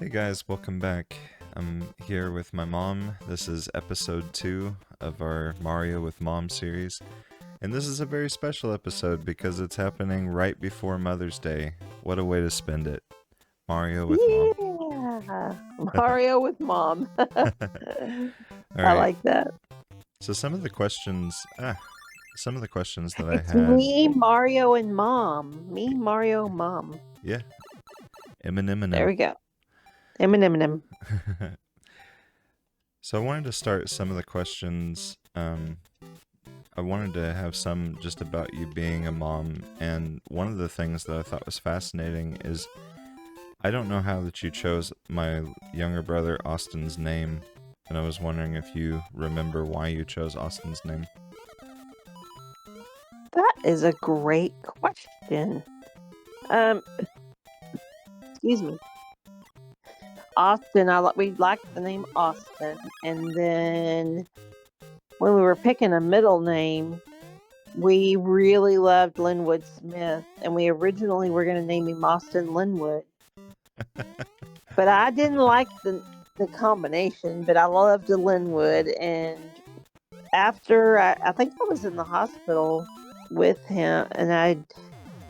Hey guys, welcome back. I'm here with my mom. This is episode 2 of our Mario with Mom series. And this is a very special episode because it's happening right before Mother's Day. What a way to spend it. Mario with Mom. Yeah, Mario with mom. All I right. like that. So some of the questions that I It's had. me, Mario, and mom. Me, Mario, mom. Yeah. Eminem. There we go. Eminem. So I wanted to start some of the questions. I wanted to have some just about you being a mom, and one of the things that I thought was fascinating is I don't know how that you chose my younger brother Austin's name, and I was wondering if you remember why you chose Austin's name. That is a great question. Excuse me. Austin, we liked the name Austin, and then when we were picking a middle name, we really loved Linwood Smith, and we originally were going to name him Austin Linwood. But I didn't like the combination, but I loved the Linwood. And after I think I was in the hospital with him, and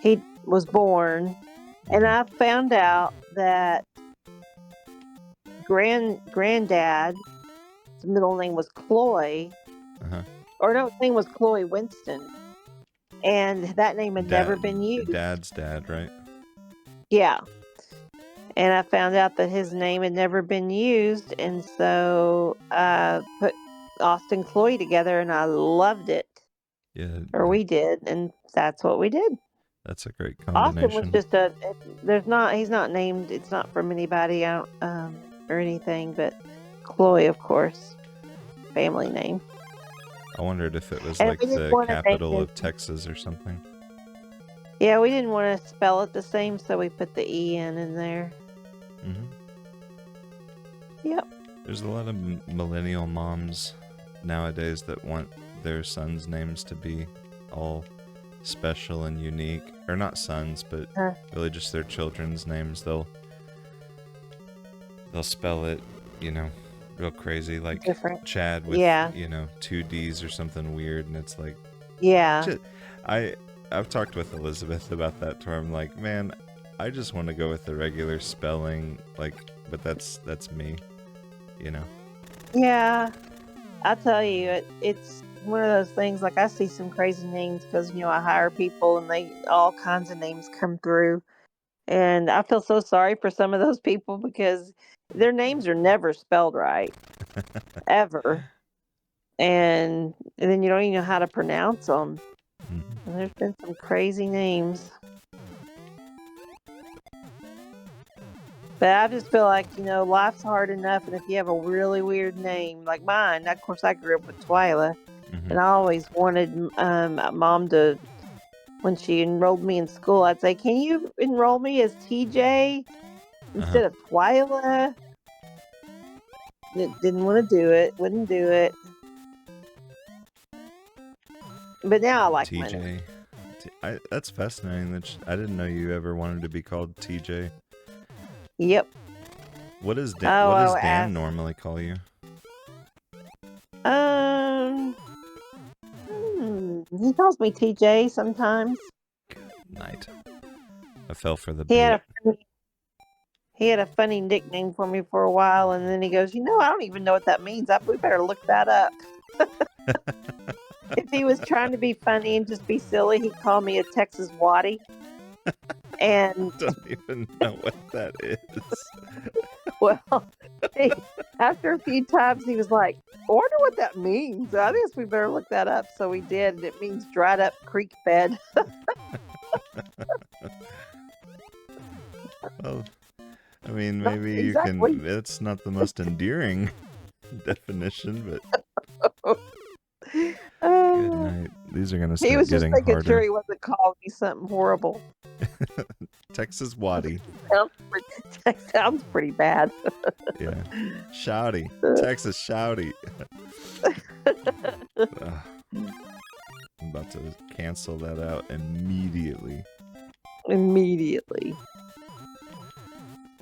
he was born, and I found out that granddad's middle name was Cloy, or no, his name was Cloy Winston, and that name had never been used. Dad's dad, right? Yeah. And I found out that his name had never been used, and so I put Austin Cloy together, and I loved it. Yeah. Or we did, and that's what we did. That's a great combination. Austin was just he's not named, it's not from anybody or anything, but Cloy, of course, family name. I wondered if it was like the capital of Texas or something. Yeah, we didn't want to spell it the same, so we put the E in there. Yep. There's a lot of millennial moms nowadays that want their sons' names to be all special and unique. Or not sons, but really just their children's names. They'll spell it, real crazy, like different. Chad with, 2 D's or something weird, and it's like... Yeah. I've talked with Elizabeth about that to her. I'm like, man, I just want to go with the regular spelling, but that's me, Yeah, I tell you, it's one of those things. Like, I see some crazy names because I hire people, and all kinds of names come through, and I feel so sorry for some of those people because their names are never spelled right, ever, and then you don't even know how to pronounce them. And there's been some crazy names. But I just feel like, life's hard enough, and if you have a really weird name, like mine, of course, I grew up with Twyla, and I always wanted Mom to, when she enrolled me in school, I'd say, can you enroll me as TJ instead of Twyla? Didn't want to do it, wouldn't do it. But now I like TJ. That's fascinating. I didn't know you ever wanted to be called TJ. Yep. What does Dan normally call you? He calls me TJ sometimes. Good night. I fell for the bait. He had a funny nickname for me for a while, and then he goes, I don't even know what that means. We better look that up. If he was trying to be funny and just be silly, he'd call me a Texas Waddy. And I don't even know what that is. Well, after a few times, he was like, I wonder what that means. I guess we better look that up. So we did, and it means dried up creek bed. Well, I mean, maybe exactly. You can... It's not the most endearing definition, but... Good night. These are going to start getting harder. He was just making sure he wasn't calling me something horrible. Texas Waddy. Sounds pretty bad. Yeah. Shouty. Texas Shouty. I'm about to cancel that out immediately.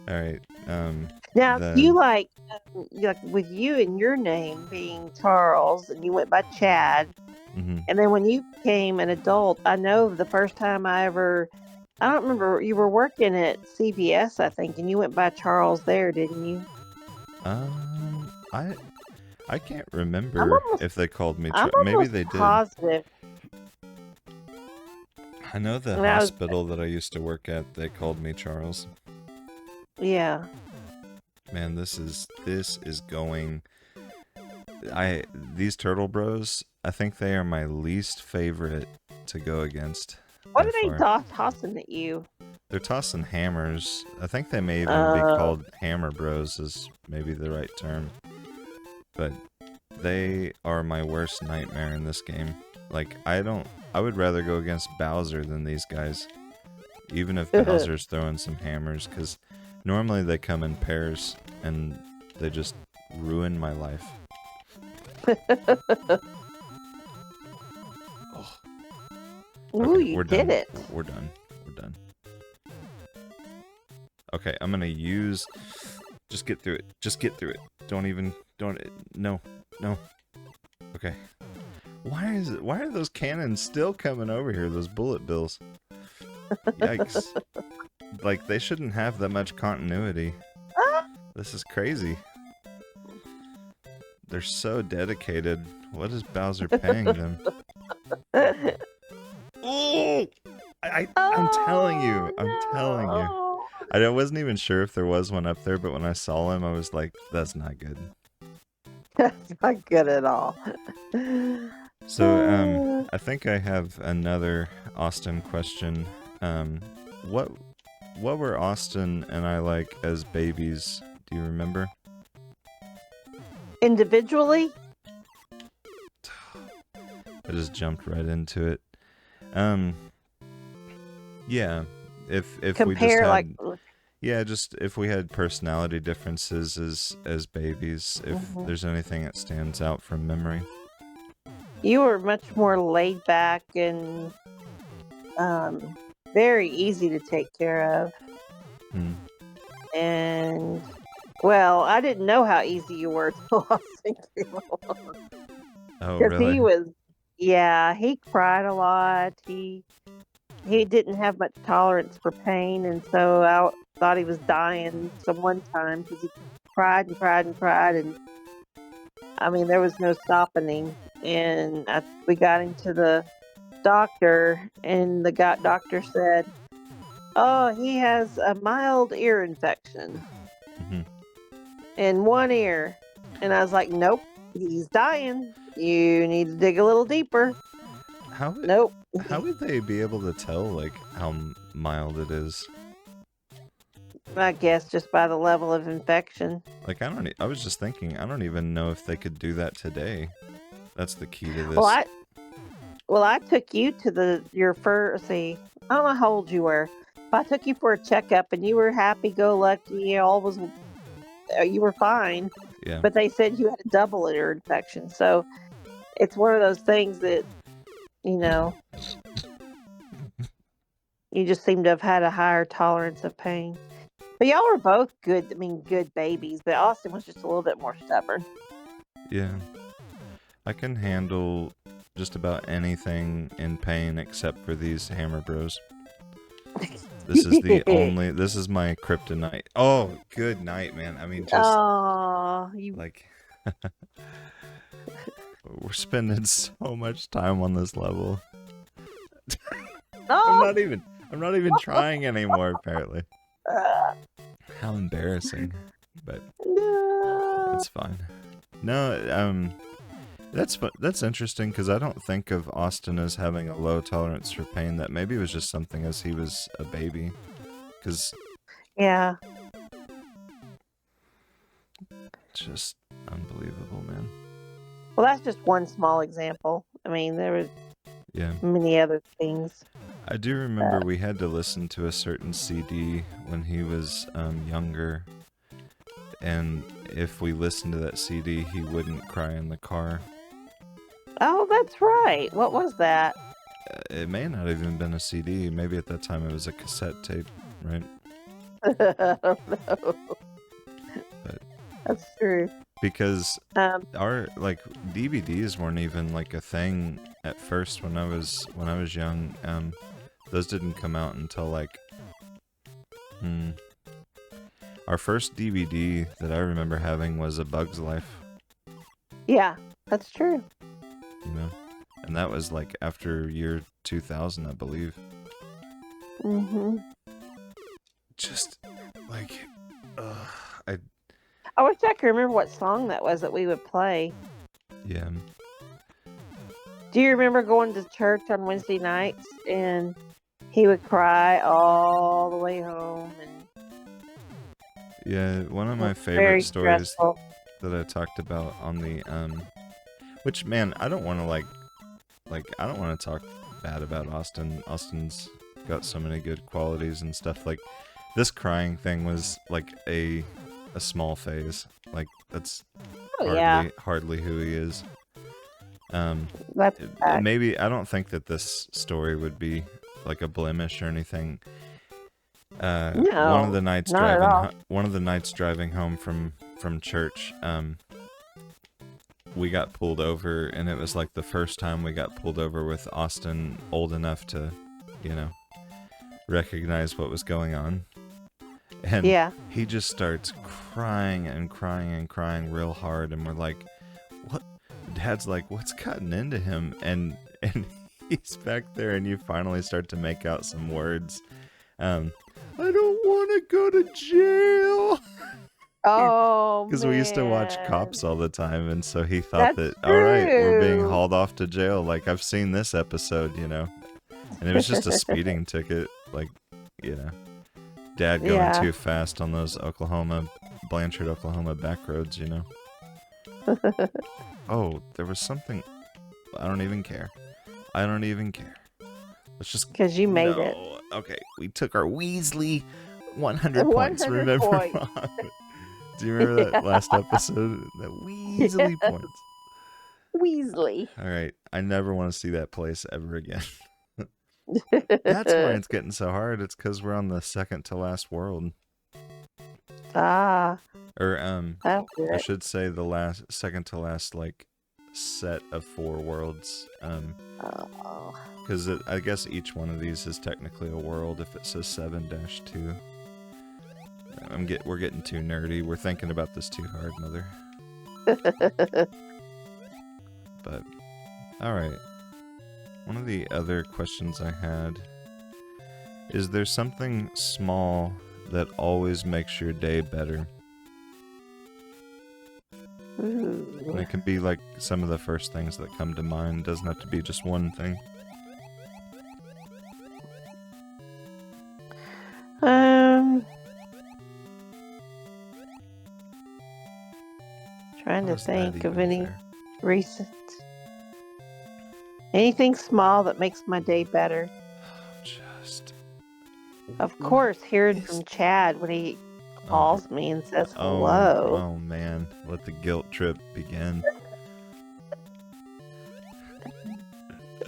All right. Now, you Then like with you and your name being Charles, and you went by Chad, hmm and then when you became an adult, I know the first time I don't remember, you were working at CVS, I think, and you went by Charles there, didn't you? um, I can't I'm remember almost if they called me. I'm Maybe almost they did. positive. I know the And I was, hospital that I used to work at. They called me Charles. yeah. Man, this is going. I these Turtle Bros. I think they are my least favorite to go against What by are they far. tossing at you? They're tossing hammers. I think they may even be Uh, called Hammer Bros. Is maybe the right term. But they are my worst nightmare in this game. Like, I would rather go against Bowser than these guys. Even if Bowser's throwing some hammers, because normally they come in pairs and they just ruin my life. Oh, ooh, okay, you we're did done. it. We're done. We're done. Okay, I'm gonna use. Just get through it. Just get through it. Don't. No. No. Okay. Why are those cannons still coming over here? Those bullet bills. Yikes. Like, they shouldn't have that much continuity. This is crazy. They're so dedicated. What is Bowser paying them? Ooh! I'm telling you. I'm telling you. No. I wasn't even sure if there was one up there, but when I saw him, I was like, that's not good. That's not good at all. So, I think I have another Austin question. What were Austin and I like as babies? Do you remember? Individually? I just jumped right into it. Yeah. If we just Compare had, like yeah, just if we had personality differences as babies, if Mhm. there's anything that stands out from memory. You were much more laid back and very easy to take care of. Hmm. And well, I didn't know how easy you were till Austin came along. Oh, Because really? he was, yeah, he cried a lot. He didn't have much tolerance for pain, and so I thought he was dying some one time because he cried and cried and cried, and I mean there was no stopping him. And we got him to the doctor, and the doctor said, "Oh, he has a mild ear infection hmm in one ear," and I was like, "Nope, he's dying. You need to dig a little deeper." How would Nope. how would they be able to tell like how mild it is? I guess just by the level of infection. Like, I was just thinking, I don't even know if they could do that today. That's the key to Well, this. I took you to your first. See, I don't know how old you were, but I took you for a checkup, and you were happy-go-lucky. All was you were fine, Yeah. but they said you had a double ear infection. So it's one of those things that you know you just seem to have had a higher tolerance of pain. But y'all were both good. I mean, good babies. But Austin was just a little bit more stubborn. Yeah. I can handle just about anything in pain except for these Hammer Bros. This is my kryptonite. Oh, good night, man. I mean, just Oh, you. like we're spending so much time on this level. Oh. I'm not even trying anymore apparently. How embarrassing. But No. it's fine. No, that's interesting because I don't think of Austin as having a low tolerance for pain. That maybe was just something as he was a baby. Because Yeah. it's just unbelievable, man. Well, that's just one small example. I mean, there were Yeah. many other things. I do remember we had to listen to a certain CD when he was younger. And if we listened to that CD, he wouldn't cry in the car. Oh, that's right. What was that? It may not have even been a CD. Maybe at that time it was a cassette tape, right? I don't know. But That's true. because Um, our like DVDs weren't even like a thing at first when I was young. Those didn't come out until like our first DVD that I remember having was A Bug's Life, yeah, that's true. you know, and that was like after year 2000, I believe. Hmm. Just like, I wish I could remember what song that was that we would play. yeah. Do you remember going to church on Wednesday nights and he would cry all the way home and Yeah, one of it my was favorite very stories stressful. that I talked about on the which, man, I don't want to I don't want to talk bad about Austin. Austin's got so many good qualities and stuff. Like this crying thing was like a small phase. Like that's Oh yeah, hardly who he is. that's a fact. Maybe I don't think that this story would be like a blemish or anything. One of No, the nights not at all. one of the nights driving home from church, we got pulled over, and it was like the first time we got pulled over with Austin old enough to, you know, recognize what was going on. And Yeah. he just starts crying and crying and crying real hard, and we're like, what? Dad's like, what's cutting into him? And he's back there, and you finally start to make out some words. I don't want to go to jail. Oh, Because we used to watch man. Cops all the time, and so he thought That's that, all right, we're being true. hauled off to jail. Like, I've seen this episode, you know. And it was just a speeding ticket, like, you know. Dad going Yeah. too fast on those Blanchard, Oklahoma back roads, you know. Oh, there was something. I don't even care. I don't even care. Let's just. Because you made it. Okay, we took our Weasley 100 points. 100 Remember? points. Mom? Do you remember that last episode? That Weasley Yeah. points. Weasley. All right, I never want to see that place ever again. That's why it's getting so hard. It's because we're on the second to last world, Ah, or that's I it. should say the second to last like set of 4 worlds. Oh. Because I guess each one of these is technically a world if it says 7-2. We're getting too nerdy. We're thinking about this too hard, Mother. But all right. One of the other questions I had is there something small that always makes your day better? And Ooh. it can be like some of the first things that come to mind. It doesn't have to be just one thing. Trying How to is that think of even any fair? recent. Anything small that makes my day better. Just. Of course, hearing from Chad when he calls me and says hello. Oh man, let the guilt trip begin.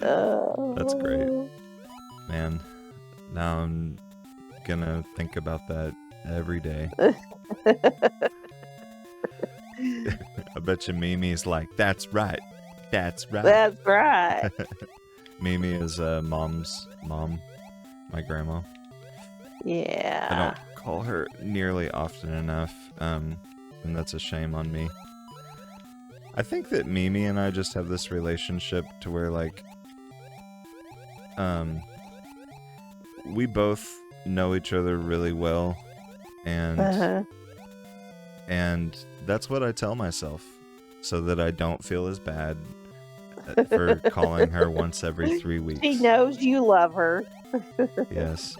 That's great. Man, now I'm gonna think about that every day. I bet you Mimi's like, that's right. That's right. That's right. Mimi is mom's mom, my grandma. I Yeah. don't call her nearly often enough, and that's a shame on me. I think that Mimi and I just have this relationship to where, like, we both know each other really well, and and that's what I tell myself, so that I don't feel as bad for calling her once every 3 weeks. She knows you love her. Yes.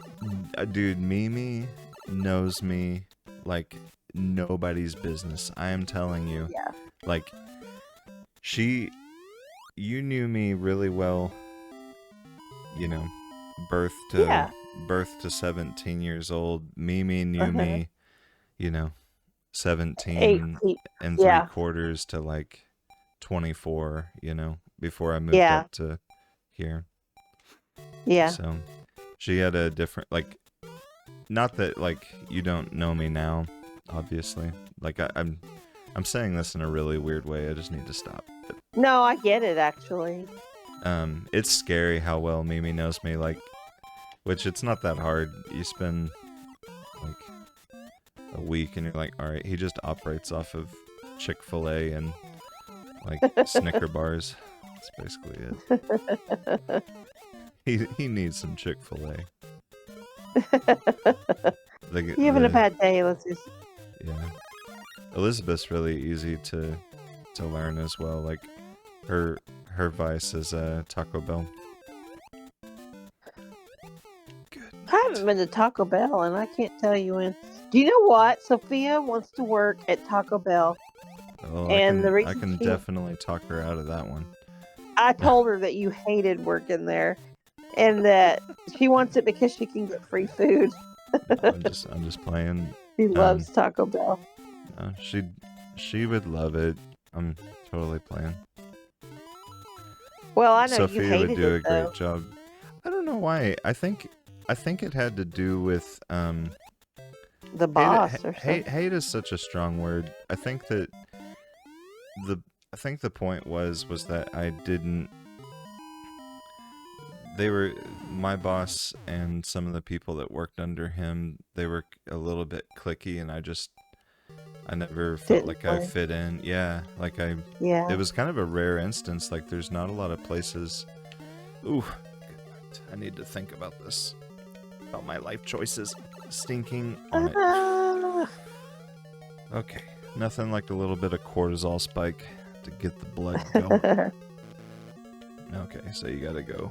Dude, Mimi knows me like nobody's business. I am telling you. Yeah. Like, you knew me really well, you know, birth to 17 years old. Mimi knew me, you know, 17 and 3/4 to like 24, you know, before I moved up to here. Yeah. So she had a different, like, not that like you don't know me now, obviously. Like I'm saying this in a really weird way. I just need to stop. No, I get it actually. It's scary how well Mimi knows me. Like, which it's not that hard. You spend like a week and you're like, all right, he just operates off of Chick-fil-A and like Snicker bars. That's basically it. He needs some Chick-fil-A. You having a bad day? Let's just. Yeah. Elizabeth's really easy to learn as well. Like her vice is Taco Bell. Good. I haven't been to Taco Bell, and I can't tell you when. Do you know what? Sophia wants to work at Taco Bell. Oh, And the reason I can definitely talk her out of that one. I told her that you hated working there, and that she wants it because she can get free food. No, I'm just playing. She loves Taco Bell. No, she would love it. I'm totally playing. Well, I know Sophia you hated would do a it, great though. job. I don't know why. I think it had to do with The boss or something. hate is such a strong word. I think that the point was that I didn't. They were my boss and some of the people that worked under him. They were a little bit cliquey, and I never felt like I fit in. Yeah, like Yeah. It was kind of a rare instance. Like there's not a lot of places. Ooh, I need to think about this. About my life choices. Stinking on it. Okay, nothing like a little bit of cortisol spike to get the blood going. Okay, so you gotta go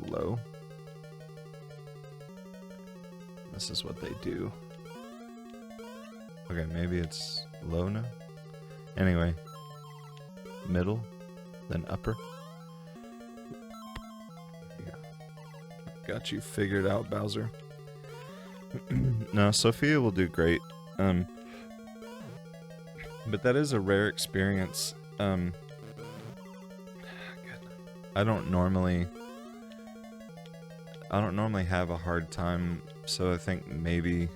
low. This is what they do. Okay, maybe it's low now. Anyway, middle, then upper. Yeah. Got you figured out, Bowser. No, Sophia will do great. But that is a rare experience. I don't normally have a hard time, so I think maybe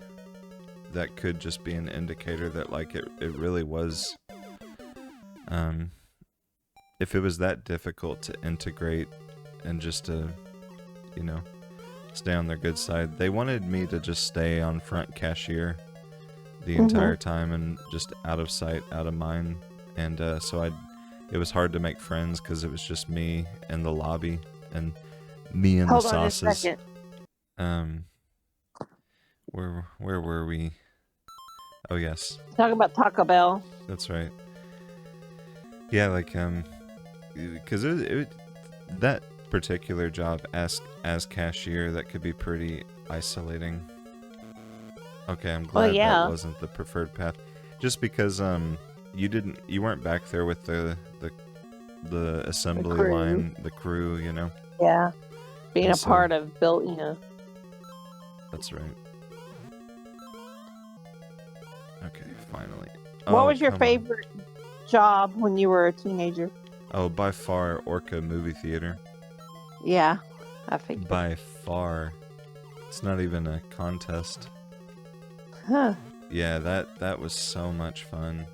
that could just be an indicator that like it really was if it was that difficult to integrate and just to stay on their good side. They wanted me to just stay on front cashier the entire time and just out of sight, out of mind, and so it was hard to make friends because it was just me and the lobby and me and the sauces. Hold on a second. Where were we? Oh yes, Talk about Taco Bell. that's right. Yeah, like because that particular job as cashier, that could be pretty isolating. Okay, I'm glad that wasn't the preferred path. Just because you weren't back there with the assembly line, the crew, Yeah. Being And a part of built, That's right. Okay, finally. What was your favorite job when you were a teenager? Oh, by far, Orca movie theater. Yeah, I think. By far. It's not even a contest. Huh. Yeah, that was so much fun.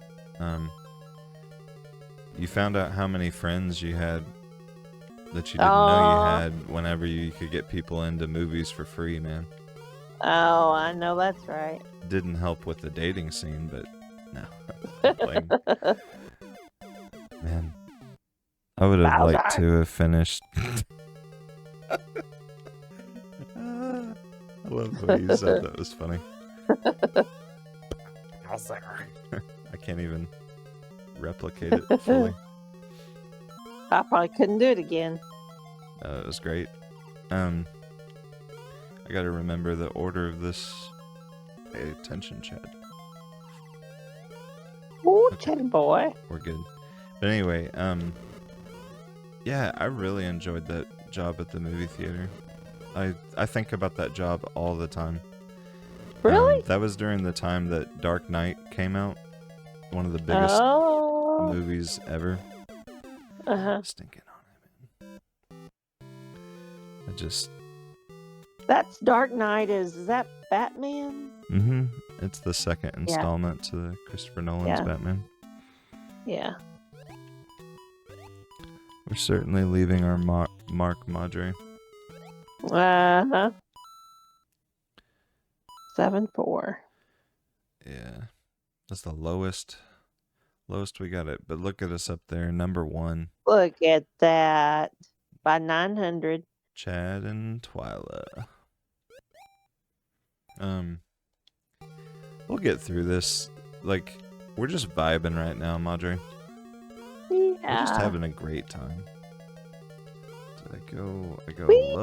You found out how many friends you had that you didn't know you had whenever you could get people into movies for free, man. Oh, I know that's right. Didn't help with the dating scene, but no. Man, I would have liked to have finished. I love what you said. That was funny. I can't even replicate it fully. I probably couldn't do it again. It was great. I gotta remember the order of this. Pay attention, Chad. Ooh, Chatty boy. We're good. But anyway, yeah, I really enjoyed that job at the movie theater. I think about that job all the time. Really? That was during the time that Dark Knight came out. One of the biggest movies ever. Stinking on it, man. That's Dark Knight. Is that Batman? Mm-hmm. It's the second Yeah. installment to the Christopher Nolan's Yeah. Batman. Yeah. We're certainly leaving our Mark Madre. Uh-huh. 7-4. Yeah. That's the lowest we got it. But look at us up there, number 1. Look at that. By 900. Chad and Twyla. We'll get through this. Like, we're just vibing right now, Madre. We're just Yeah. having a great time. Did I go Whee!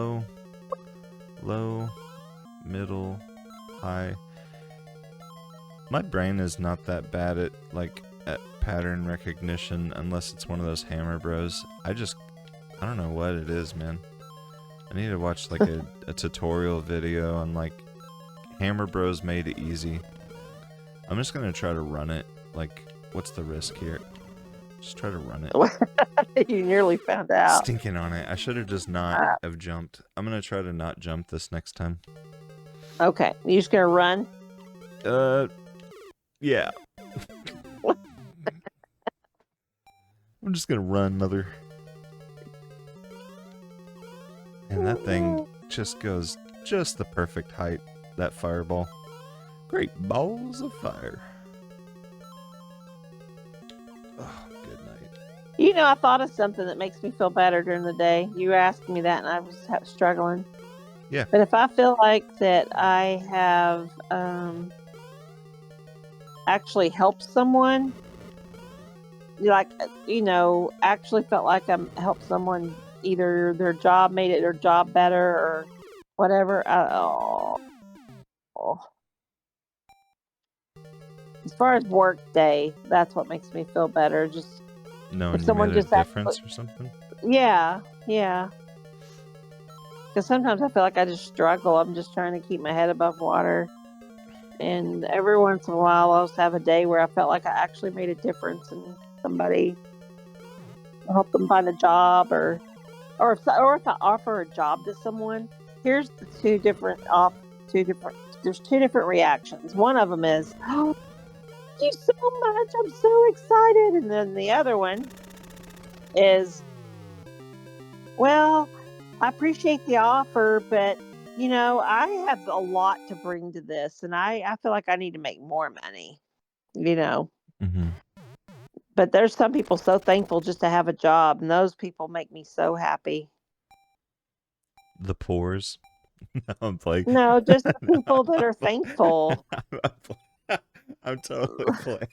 low, middle, high. My brain is not that bad at pattern recognition unless it's one of those Hammer Bros. I don't know what it is, man. I need to watch like a tutorial video on like Hammer Bros made it easy. I'm just gonna try to run it. Like, what's the risk here? Just try to run it. You nearly found out. Stinking on it. I should have just not have jumped. I'm gonna try to not jump this next time. Okay. You just gonna run? Yeah. I'm just gonna run, mother. And that thing just goes just the perfect height. That fireball. Great balls of fire. Oh, good night. You know, I thought of something that makes me feel better during the day. You asked me that and I was struggling. Yeah. But if I feel like that I have actually helped someone, like, you know, actually felt like I helped someone, either their job made it their job better or whatever. As far as work day, that's what makes me feel better. Just Knowing if you someone made a just difference or something. yeah. Because sometimes I feel like I just struggle. I'm just trying to keep my head above water. And every once in a while, I'll just have a day where I felt like I actually made a difference in somebody, help them find a job, or if I offer a job to someone. Here's the there's two different reactions. One of them is, "Oh, thank you so much! I'm so excited," and then the other one is, "Well, I appreciate the offer, but you know, I have a lot to bring to this, and I feel like I need to make more money." You know. Mm-hmm. But there's some people so thankful just to have a job, and those people make me so happy. The pores. No, I'm playing. No, just the people that are thankful. I'm totally playing.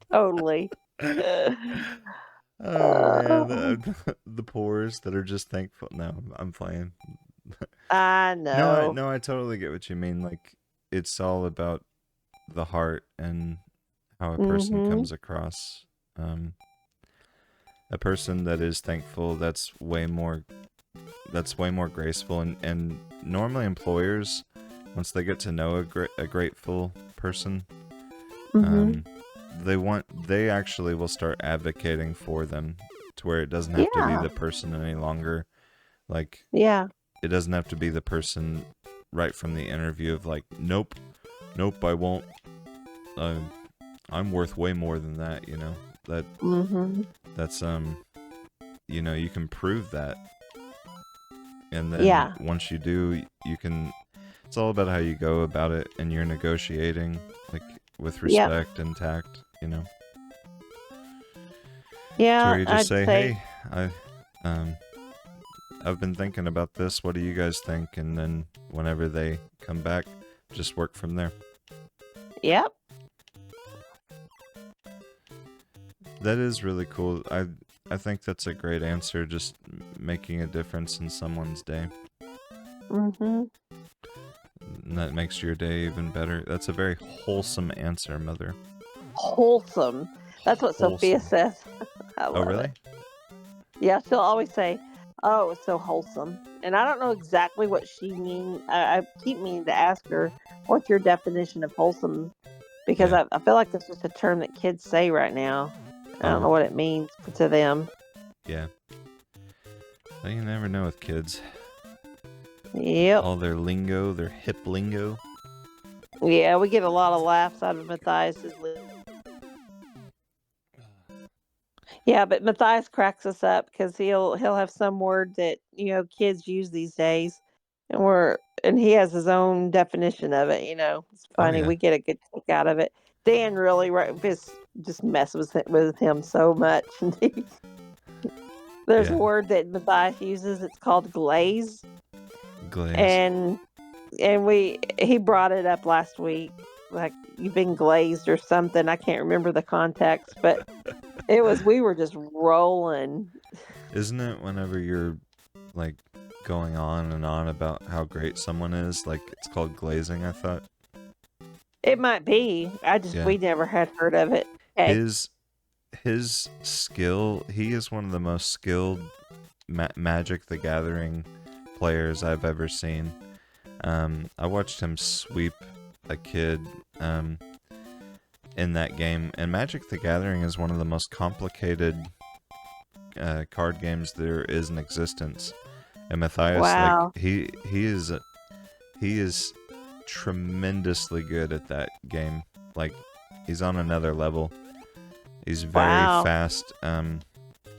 Totally. Oh man, the pores that are just thankful. No, I'm playing. I know. No, I totally get what you mean. Like, it's all about the heart and how a person comes across. A person that is thankful, that's way more graceful, and normally employers, once they get to know a grateful person, they actually will start advocating for them, to where it doesn't have to be the person any longer. Like, it doesn't have to be the person right from the interview of like, nope, I won't. I'm worth way more than that, you know. That's you know, you can prove that. And then once you do, you can, it's all about how you go about it, and you're negotiating like with respect and tact, you know. Yeah. So you just say, hey, I've been thinking about this. What do you guys think? And then whenever they come back, just work from there. Yep. That is really cool. I think that's a great answer, just making a difference in someone's day. And that makes your day even better. That's a very wholesome answer, Mother. Wholesome. That's what Sophia says. Oh, really? It. Yeah, she'll always say, "Oh, it's so wholesome." And I don't know exactly what she means. I keep meaning to ask her, "What's your definition of wholesome?" Because I feel like that's just a term that kids say right now. I don't know what it means to them. Yeah. Well, you never know with kids. Yep. All their lingo, their hip lingo. Yeah, we get a lot of laughs out of Matthias's. Yeah, but Matthias cracks us up because he'll have some word that kids use these days, and he has his own definition of it. It's Oh funny. yeah, We get a good kick out of it. Dan really just messes with him so much. There's a yeah. word that Matthias uses. It's called glaze, Glaze. and he brought it up last week, like you've been glazed or something. I can't remember the context, but we were just rolling. Isn't it whenever you're like going on and on about how great someone is, like it's called glazing, I thought. It might be. Yeah. We never had heard of it. Okay. His skill, he is one of the most skilled Magic the Gathering players I've ever seen. I watched him sweep a kid in that game, and Magic the Gathering is one of the most complicated card games there is in existence. And Matthias, Wow. like he is tremendously good at that game. Like he's on another level. He's very Wow. fast.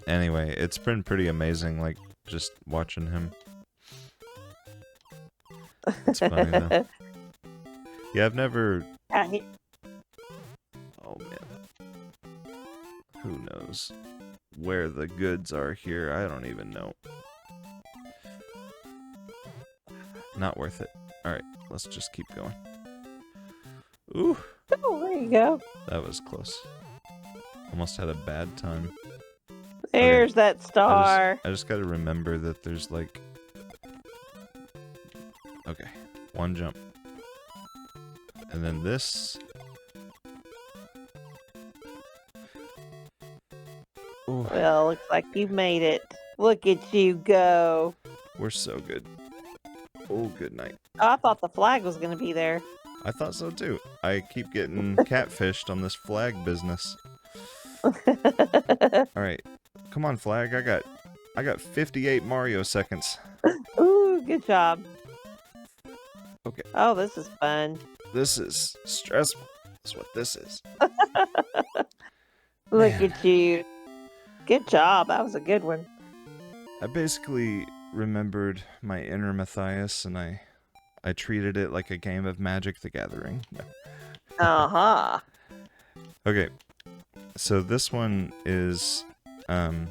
Anyway, it's been pretty amazing, like just watching him. It's funny though. Yeah, I've never. Oh man, who knows where the goods are here? I don't even know. Not worth it. All right, let's just keep going. Ooh. Oh, there you go. That was close. Almost had a bad time. There's that star. I just gotta remember that there's like... Okay, one jump. And then this... Ooh. Well, looks like you made it. Look at you go. We're so good. Oh, good night. Oh, I thought the flag was going to be there. I thought so too. I keep getting catfished on this flag business. Alright. Come on, flag. I got 58 Mario seconds. Ooh, good job. Okay. Oh, this is fun. This is stressful. That's what this is. Look Man. at you. Good job. That was a good one. I basically remembered my inner Matthias, and I treated it like a game of Magic the Gathering. Uh-huh. Okay, so this one is, I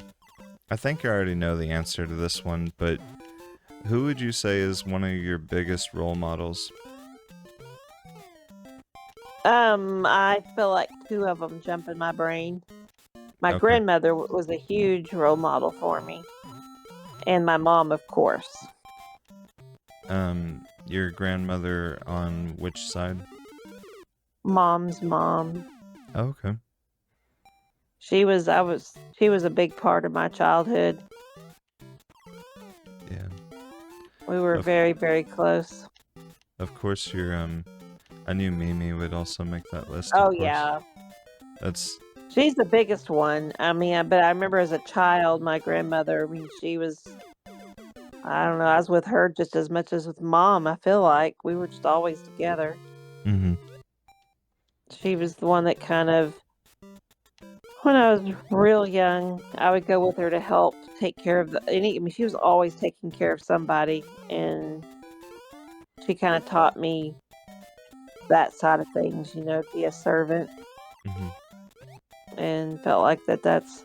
think I already know the answer to this one, but who would you say is one of your biggest role models? I feel like two of them jump in my brain. My Okay. grandmother was a huge role model for me. And my mom, of course. Your grandmother on which side? Mom's mom. Oh, okay. She was a big part of my childhood. Yeah. We were very, very close. Of course, I knew Mimi would also make that list. Oh, of course. yeah. She's the biggest one. I mean, but I remember as a child, my grandmother, she was, I don't know, I was with her just as much as with Mom, I feel like. We were just always together. Mm-hmm. She was the one that kind of, when I was real young, I would go with her to help take care of she was always taking care of somebody, and she kind of taught me that side of things, to be a servant. Mm-hmm. And felt like that's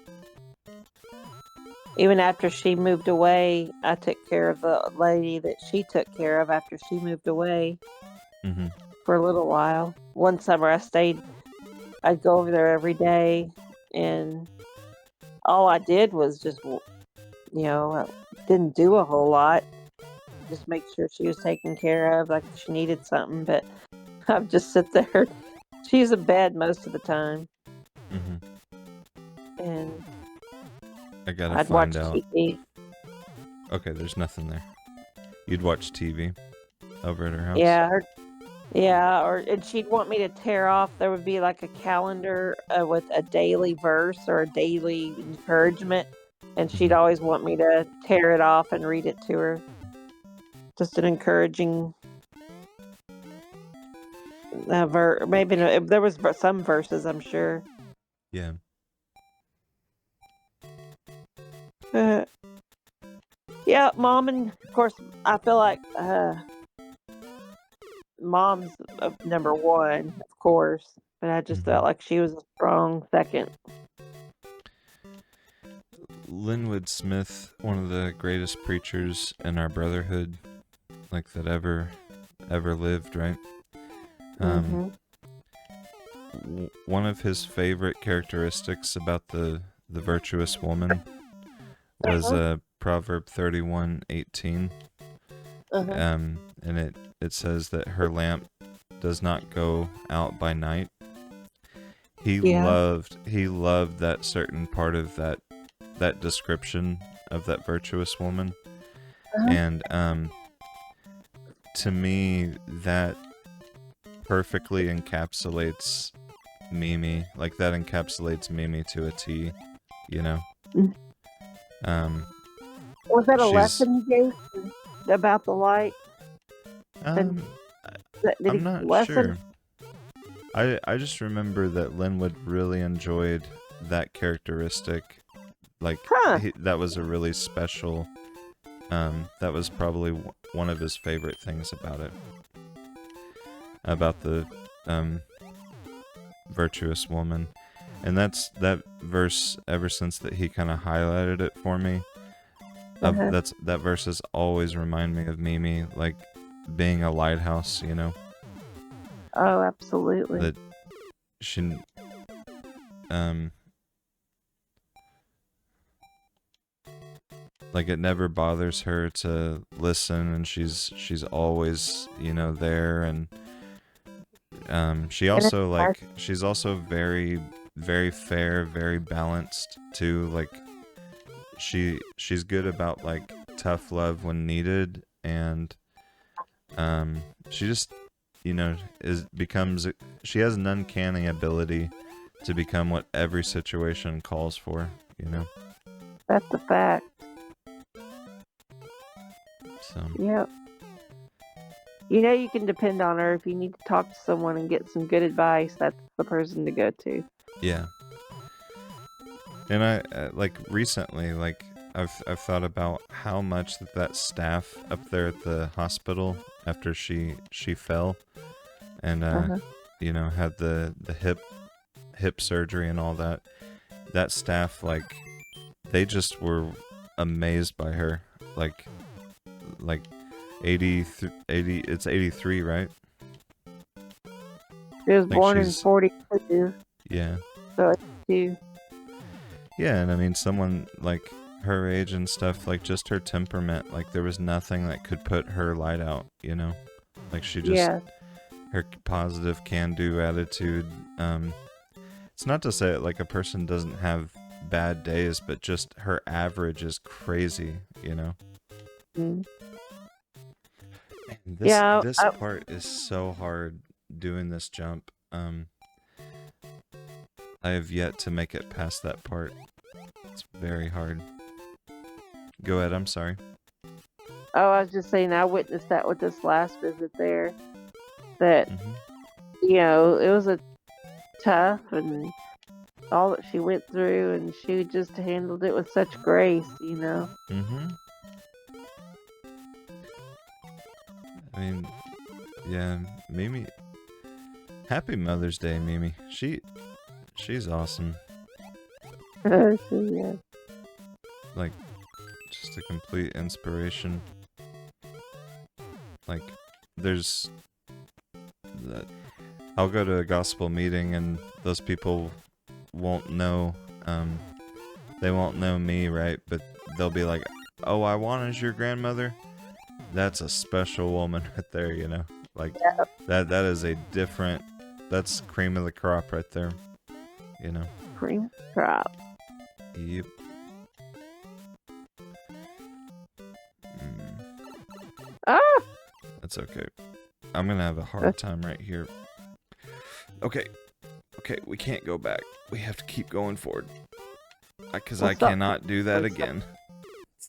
even after she moved away, I took care of the lady that she took care of after she moved away. Mm-hmm. For a little while. One summer I'd go over there every day, and all I did was just, I didn't do a whole lot. Just make sure she was taken care of, like if she needed something, but I'd just sit there. She was in bed most of the time. Mm-hmm. And I'd watch find out. TV. Okay, there's nothing there. You'd watch TV over at her house? Yeah, and she'd want me to tear off. There would be like a calendar with a daily verse or a daily encouragement, and she'd always want me to tear it off and read it to her. just an encouraging maybe there was some verses, I'm sure. Yeah. Yeah, mom, and of course I feel like mom's number one, of course, but I just felt like she was a strong second. Linwood Smith, one of the greatest preachers in our brotherhood, like that ever lived, right? One of his favorite characteristics about the virtuous woman was Proverb 31:18. And it says that her lamp does not go out by night. He loved that certain part of that description of that virtuous woman. And to me, that perfectly encapsulates Mimi. Like, that encapsulates Mimi to a T, you know? Was that a lesson you gave about the light? I'm not sure. I just remember that Linwood really enjoyed that characteristic. Like, that was a really special, that was probably one of his favorite things about it. About the virtuous woman. And that verse, ever since that he kind of highlighted it for me, that verse has always remind me of Mimi, like being a lighthouse, you know? Oh, absolutely. That she, like, it never bothers her to listen, and she's always, you know, there. And she also, like, she's also very, very fair, very balanced too. Like, she's good about, like, tough love when needed, and she just, you know, she has an uncanny ability to become what every situation calls for, you know? That's a fact. So. Yep. You know, you can depend on her. If you need to talk to someone and get some good advice, that's the person to go to. Yeah. And I, like, recently, like, I've thought about how much that staff up there at the hospital, after she fell and you know, had the hip surgery and all that staff, like, they just were amazed by her. Like 80, it's 83, right? She was born in 42. Yeah. So it's 2. Yeah, and I mean, someone like her age and stuff, like, just her temperament, like, there was nothing that could put her light out, you know? Like, she just, her positive can-do attitude. It's not to say that, like, a person doesn't have bad days, but just her average is crazy, you know? And this part is so hard doing this jump. I have yet to make it past that part. It's very hard. Go ahead, I'm sorry. Oh, I was just saying, I witnessed that with this last visit there. That, you know, it was a tough and all that she went through, and she just handled it with such grace, you know? I mean, yeah, Mimi. Happy Mother's Day, Mimi. She's awesome. Yeah. Like, just a complete inspiration. Like, there's that. I'll go to a gospel meeting and those people won't know, they won't know me, right? But they'll be like, "Oh, Iwana's your grandmother? That's a special woman right there," you know? Like, that is a different, that's cream of the crop right there, you know? Cream crop. Yep. That's okay. I'm gonna have a hard time right here. Okay, we can't go back. We have to keep going forward. Because I cannot do that again.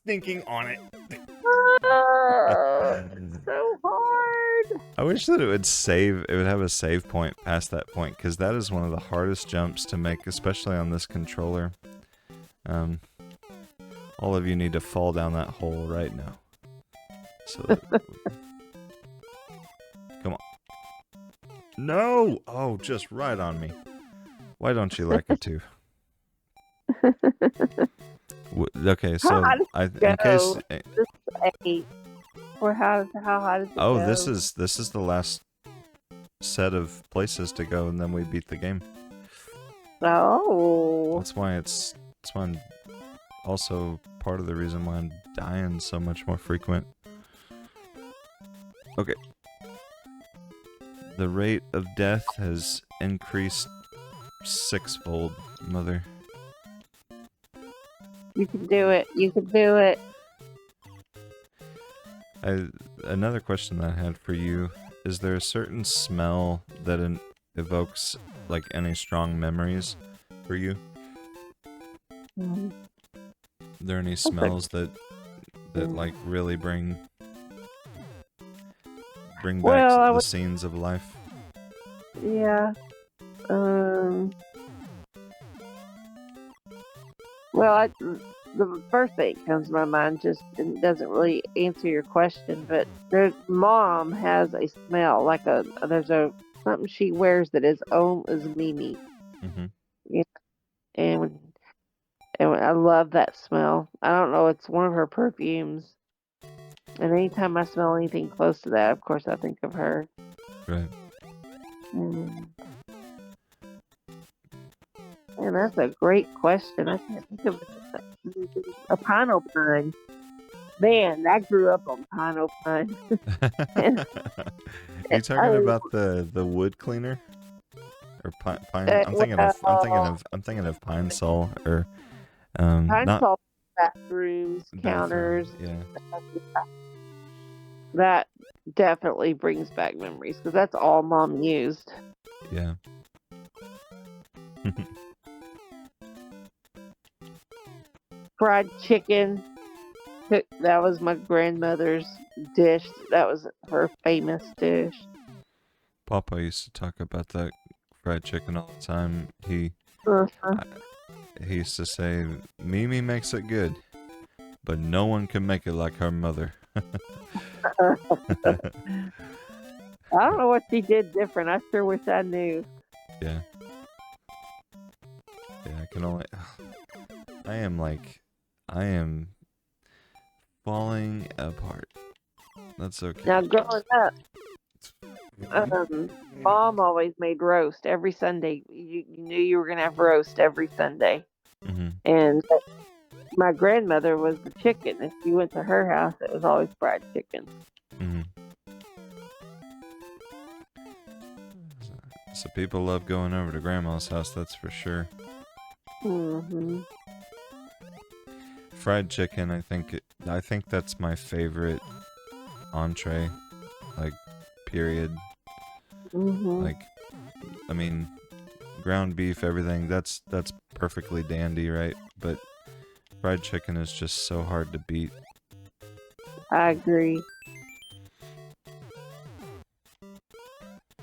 Thinking on it. So hard. I wish that it would save. It would have a save point past that point, because that is one of the hardest jumps to make, especially on this controller. All of you need to fall down that hole right now. So that come on. No! Oh, just right on me. Why don't you like it too? Okay, so How did in case. Eight. Or how high does it Oh, go? this is the last set of places to go, and then we beat the game. Oh. That's why I'm also part of the reason why I'm dying so much more frequent. Okay. The rate of death has increased 6-fold, mother. You can do it. You can do it. Another question that I had for you, is there a certain smell that evokes like any strong memories for you? Mhm. Are there any smells that like really bring back Well, the scenes of life? Yeah. Well, the first thing that comes to my mind just doesn't really answer your question, but their mom has a smell like there's something she wears that is Mimi. Mm-hmm. Yeah, and I love that smell. I don't know, it's one of her perfumes. And anytime I smell anything close to that, of course, I think of her. Right. And that's a great question. I can't think of a Pino Pine. Man, I grew up on Pino Pine. Are you talking about the wood cleaner? Or pine? I'm thinking of Pine Sol, or Pine not Sol bathrooms, counters. Yeah. That definitely brings back memories because that's all Mom used. Yeah. Fried chicken. That was my grandmother's dish. That was her famous dish. Papa used to talk about that fried chicken all the time. He used to say, Mimi makes it good, but no one can make it like her mother. I don't know what she did different. I sure wish I knew. Yeah. Yeah, I can only... I am falling apart. That's okay. Now, growing up, Mom always made roast every Sunday. You knew you were going to have roast every Sunday. Mm-hmm. And my grandmother was the chicken. If you went to her house, it was always fried chicken. Mm-hmm. So people love going over to Grandma's house, that's for sure. Mm-hmm. Fried chicken, I think that's my favorite entree, like, period. Mm-hmm. Like, I mean, ground beef, everything, that's perfectly dandy, right? But fried chicken is just so hard to beat. I agree.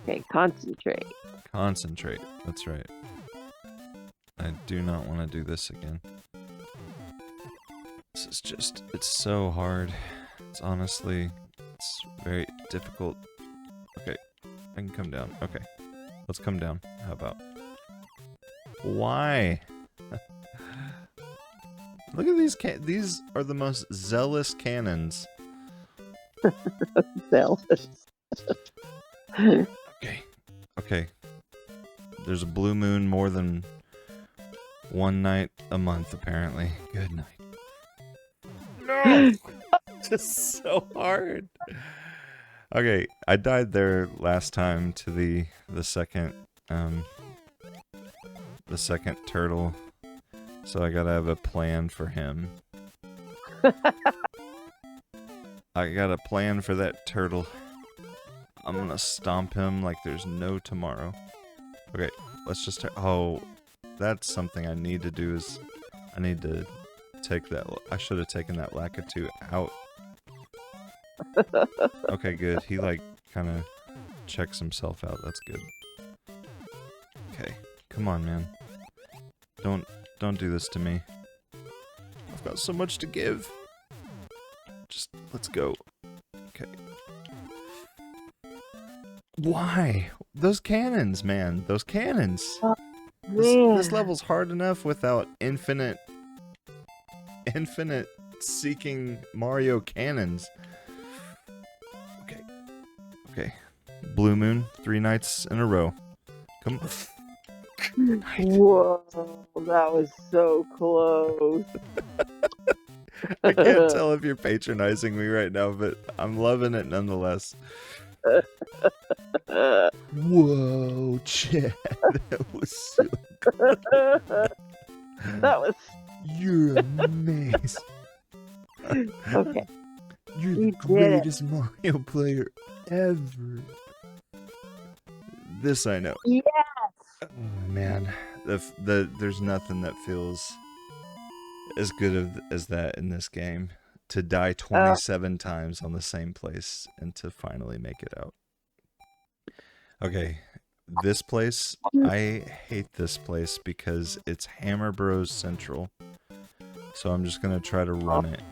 Okay, concentrate. Concentrate, that's right. I do not want to do this again. This is just, it's so hard. It's very difficult. Okay, I can come down. Okay, let's come down. How about? Why? Look at these are the most zealous cannons. Zealous. Okay. There's a blue moon more than one night a month, apparently. Good night. No! Just so hard. Okay, I died there last time to the second turtle. So I gotta have a plan for him. I got a plan for that turtle. I'm gonna stomp him like there's no tomorrow. Okay, let's just... Oh, that's something I need to do is... I need to take that... I should have taken that Lakitu out. Okay, good. He like kind of checks himself out. That's good. Okay, come on, man. Don't do this to me. I've got so much to give. Just let's go. Okay. Why? Those cannons, man. Those cannons. This level's hard enough without infinite seeking Mario cannons. Okay. Blue Moon, 3 nights in a row. Come on. Whoa, that was so close. I can't tell if you're patronizing me right now, but I'm loving it nonetheless. Whoa, Chad. That was so That was You're amazing. okay. You're You the did it. greatest Mario player ever. This I know. Yes. Oh man, there's nothing that feels as good as that in this game. To die 27 times on the same place and to finally make it out. Okay, this place, I hate this place because it's Hammer Bros Central. So I'm just gonna try to run it.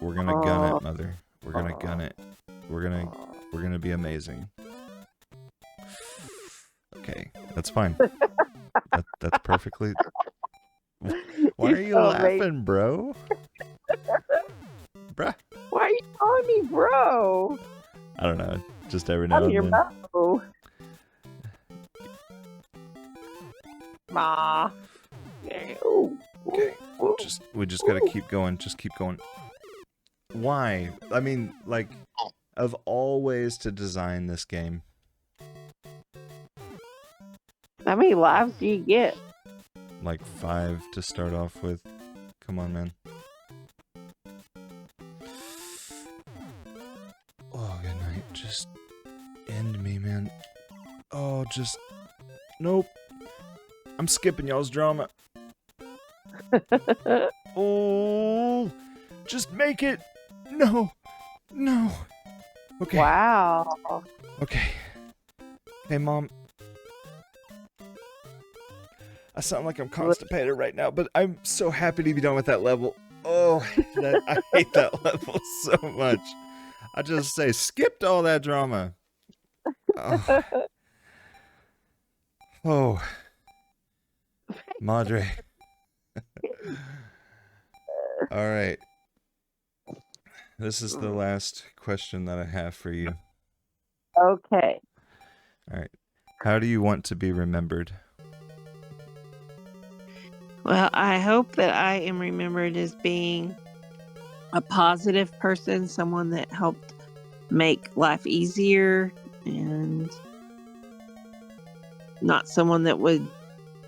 We're gonna gun it, Mother. We're gonna gun it. We're gonna be amazing. Okay, that's fine. That's perfectly. Why are you laughing, bro? Bruh. Why are you calling me bro? I don't know. Just every now I'm and your then. bro. Ma. Okay. We just gotta keep going. Just keep going. Why? I mean, like, of all ways to design this game. How many lives do you get? Like 5 to start off with. Come on, man. Oh, good night. Just end me, man. Oh, just... Nope. I'm skipping y'all's drama. Oh, just make it. No. No. Okay. Wow. Okay. Hey, Mom. I sound like I'm constipated right now, but I'm so happy to be done with that level. Oh, I hate that level so much. I just say, skipped all that drama. Oh. Oh. Madre. All right. This is the last question that I have for you. Okay. All right. How do you want to be remembered? Well, I hope that I am remembered as being a positive person, someone that helped make life easier, and not someone that would,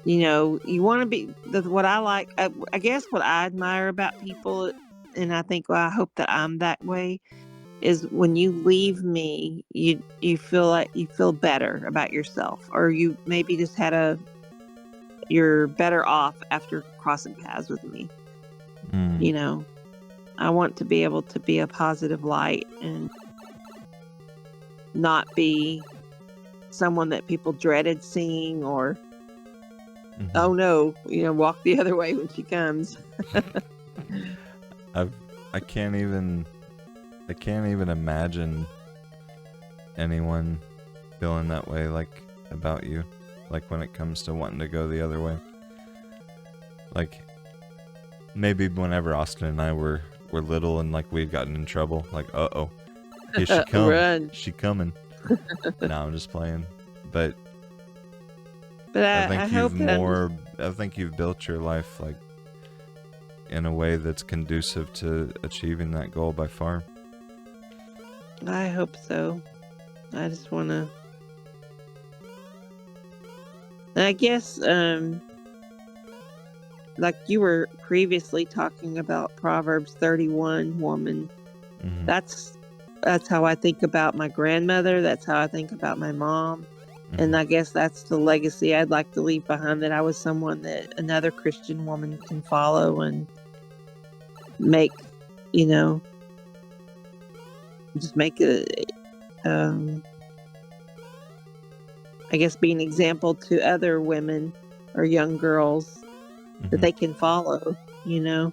you want to be what I like. I guess what I admire about people, and I think, well, I hope that I'm that way, is when you leave me, you feel like you feel better about yourself, or you maybe just you're better off after crossing paths with me. I want to be able to be a positive light and not be someone that people dreaded seeing, or oh no, walk the other way when she comes. I can't even imagine anyone feeling that way, like, about you, like when it comes to wanting to go the other way. Like, maybe whenever Austin and I were little and like we'd gotten in trouble, like, uh-oh, here she comes. Run. She coming. No, I'm just playing. But I hope I think you've built your life like in a way that's conducive to achieving that goal by far. I hope so. I just want to. I guess, like you were previously talking about Proverbs 31 woman. Mm-hmm. That's how I think about my grandmother. That's how I think about my mom. Mm-hmm. And I guess that's the legacy I'd like to leave behind, that I was someone that another Christian woman can follow and make, just make a, I guess, be an example to other women or young girls that they can follow, you know?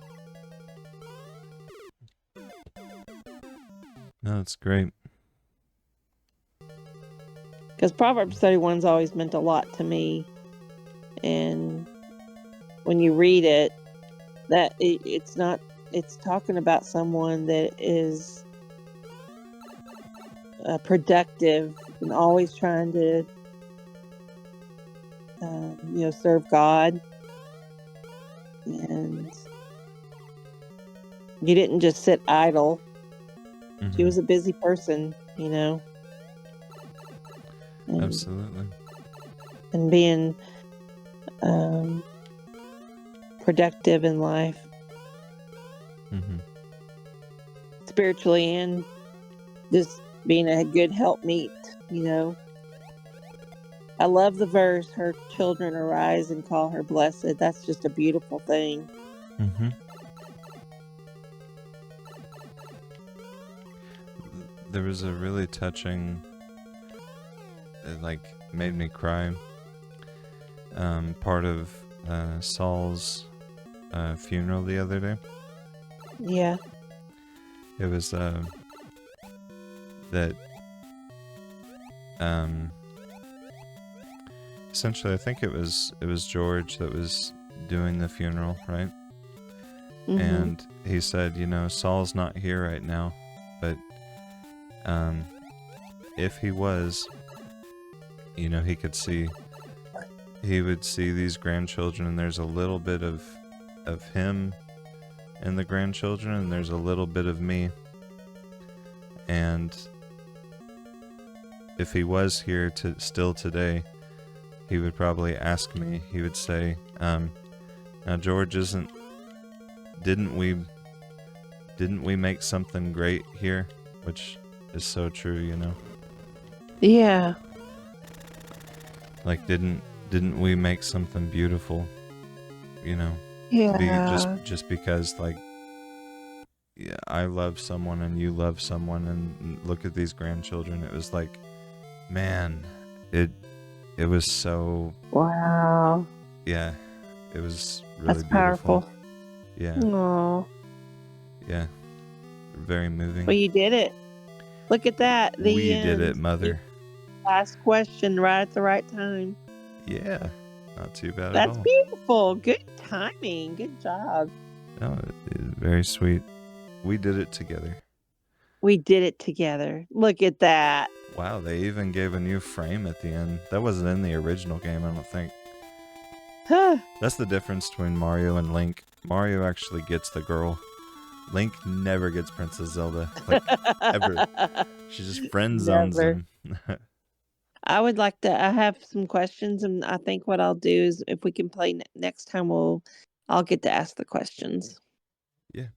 No, that's great. Because Proverbs 31's always meant a lot to me. And when you read it, it's talking about someone that is productive and always trying to, serve God. And you didn't just sit idle. She was a busy person, you know. And, absolutely. And being productive in life. Spiritually and just being a good helpmeet, you know. I love the verse, her children arise and call her blessed. That's just a beautiful thing. There was a really touching, it like made me cry, part of Saul's funeral the other day. Yeah. It was that essentially I think it was George that was doing the funeral, right? And he said, Saul's not here right now, but if he was, he would see these grandchildren, and there's a little bit of him and the grandchildren, and there's a little bit of me. And if he was here still today, he would probably ask me, he would say, now George, didn't we make something great here? Which is so true, Yeah. Like, didn't we make something beautiful? Yeah. Just because, like, yeah, I love someone and you love someone, and look at these grandchildren. It was like, man, it was so. Wow. Yeah, it was really That's beautiful. Powerful. Yeah. Aww. Yeah. Very moving. Well, you did it. Look at that. We did it, Mother. Last question right at the right time. Yeah. Not too bad That's at all. beautiful. Good timing. Good job. No, it's very sweet. We did it together. We did it together. Look at that. Wow, they even gave a new frame at the end. That wasn't in the original game, I don't think. That's the difference between Mario and Link. Mario actually gets the girl. Link never gets Princess Zelda. Like, ever. She just friend zones him. I would like to. I have some questions, and I think what I'll do is, if we can play next time, I'll get to ask the questions. Yeah,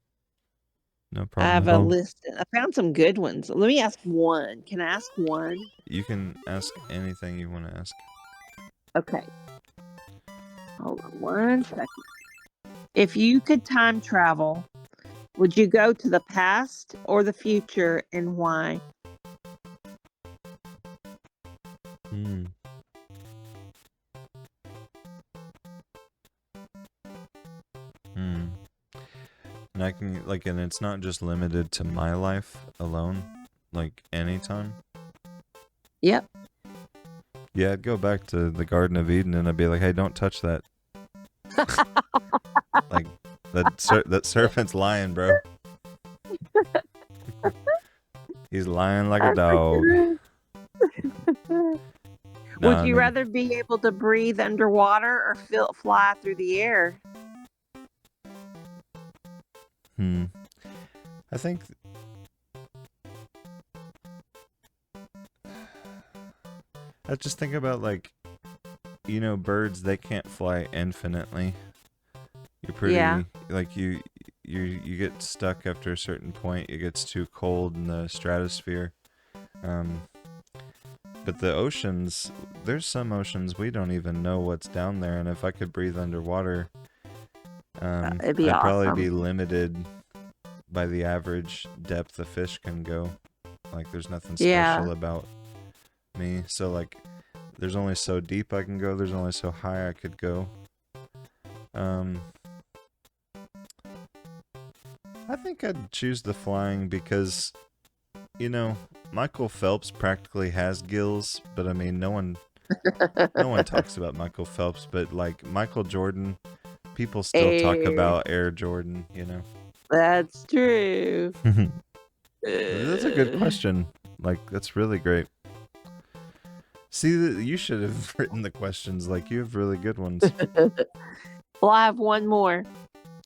no problem. I have a list. I found some good ones. Let me ask one. Can I ask one? You can ask anything you want to ask. Okay. Hold on 1 second. If you could time travel, would you go to the past or the future, and why? And I can, like, and it's not just limited to my life alone, like, anytime. Yep. Yeah, I'd go back to the Garden of Eden and I'd be like, hey, don't touch that. Like, that serpent's lying, bro. He's lying like a dog. Would you rather be able to breathe underwater or fly through the air? I think I just think about, like, birds, they can't fly infinitely. You're pretty, like, you get stuck after a certain point. It gets too cold in the stratosphere. But the oceans, there's some oceans we don't even know what's down there, and if I could breathe underwater, I'd probably be limited by the average depth a fish can go. Like there's nothing Yeah. special about me. So like there's only so deep I can go. There's only so high I could go. I think I'd choose the flying because, you know, Michael Phelps practically has gills, but I mean, no one talks about Michael Phelps, but like Michael Jordan, people still talk Air. about Air Jordan, you know. That's true. That's a good question. Like, that's really great. See, you should have written the questions. Like, you have really good ones. Well, I have one more.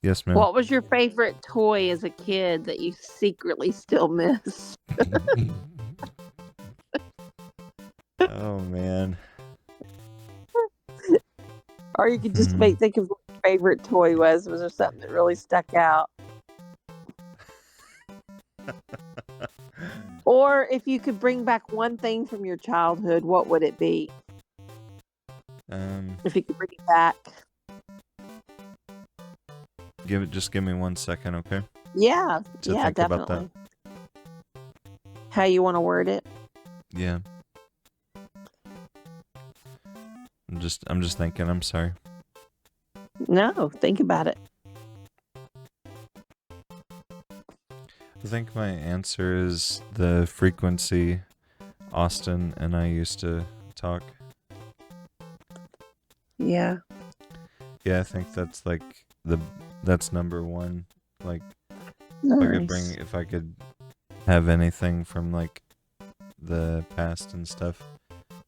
Yes, ma'am. What was your favorite toy as a kid that you secretly still miss? Oh, man. Or you could just think of what your favorite toy was. Was there something that really stuck out? Or if you could bring back one thing from your childhood, what would it be? If you could bring it back. Just give me 1 second, okay? Yeah, To yeah, think about definitely. How you want to word it? Yeah. I'm just thinking, I'm sorry. No, think about it. I think my answer is the frequency Austin and I used to talk. Yeah. Yeah, I think that's like that's number one. Like Nice. if I could have anything from like the past and stuff,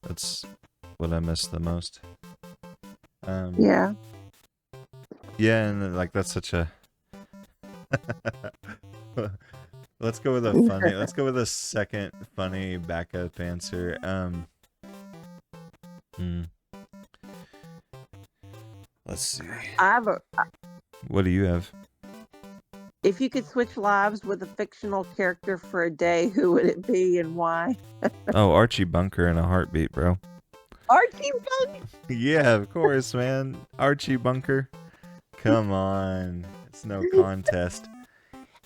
that's what I miss the most. Yeah. Yeah, and like that's such a let's go with a second funny backup answer. Let's see. What do you have? If you could switch lives with a fictional character for a day, who would it be and why? Oh, Archie Bunker in a heartbeat, bro. Archie Bunker. Yeah, of course, man. Archie Bunker. Come on. It's no contest.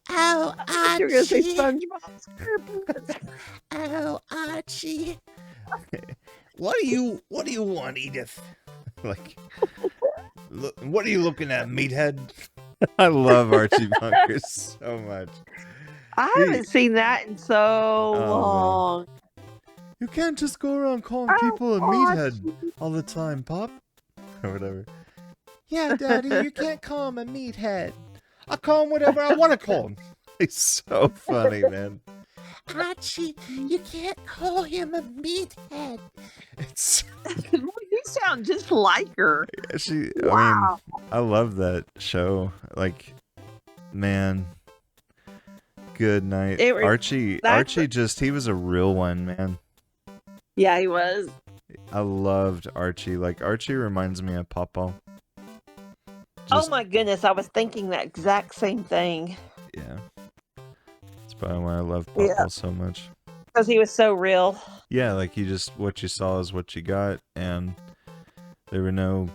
Oh, Archie. You're gonna say SpongeBob SquarePants. Oh, Archie. What do you want, Edith? Like, look, what are you looking at, meathead? I love Archie Bunker so much. I haven't seen that in so long. You can't just go around calling people a meathead all the time, Pop. Or whatever. Yeah, Daddy, you can't call him a meathead. I'll call him whatever I want to call him. He's so funny, man. Archie, you can't call him a meathead. It's You sound just like her. Wow. I mean, I love that show. Like, man. Good night. Archie he was a real one, man. Yeah, he was. I loved Archie. Like, Archie reminds me of Papa. Oh my goodness, I was thinking that exact same thing. Yeah. That's probably why I love Papa so much. Because he was so real. Yeah, like what you saw is what you got, and there were no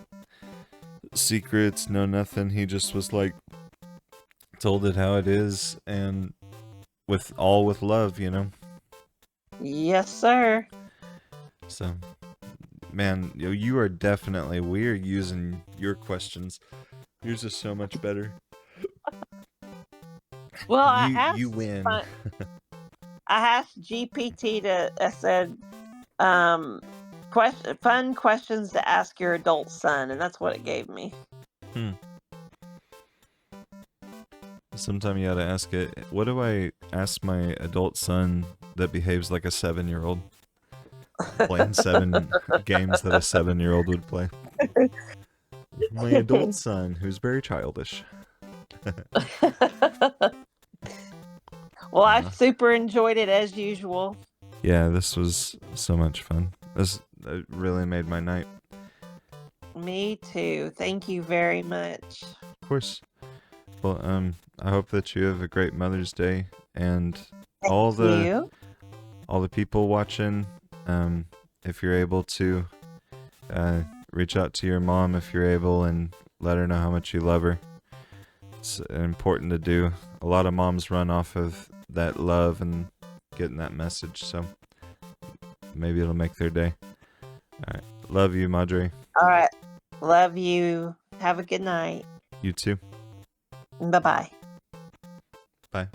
secrets, no nothing. He just was like, told it how it is, and with love, you know? Yes, sir. So, man, you are definitely, we are using your questions. Yours is so much better. Well, you win. I asked GPT I said, fun questions to ask your adult son, and that's what it gave me. Sometime you gotta ask it, what do I ask my adult son that behaves like a 7-year-old? Playing 7 games that a 7-year-old would play. My adult son, who's very childish. Well, I super enjoyed it as usual. Yeah, this was so much fun. It really made my night. Me too. Thank you very much. Of course. Well, I hope that you have a great Mother's Day, and all the people watching. If you're able to, reach out to your mom if you're able, and let her know how much you love her. It's important to do. A lot of moms run off of that love and getting that message. So maybe it'll make their day. All right. Love you, Madre. All right. Love you. Have a good night. You too. Bye-bye. Bye.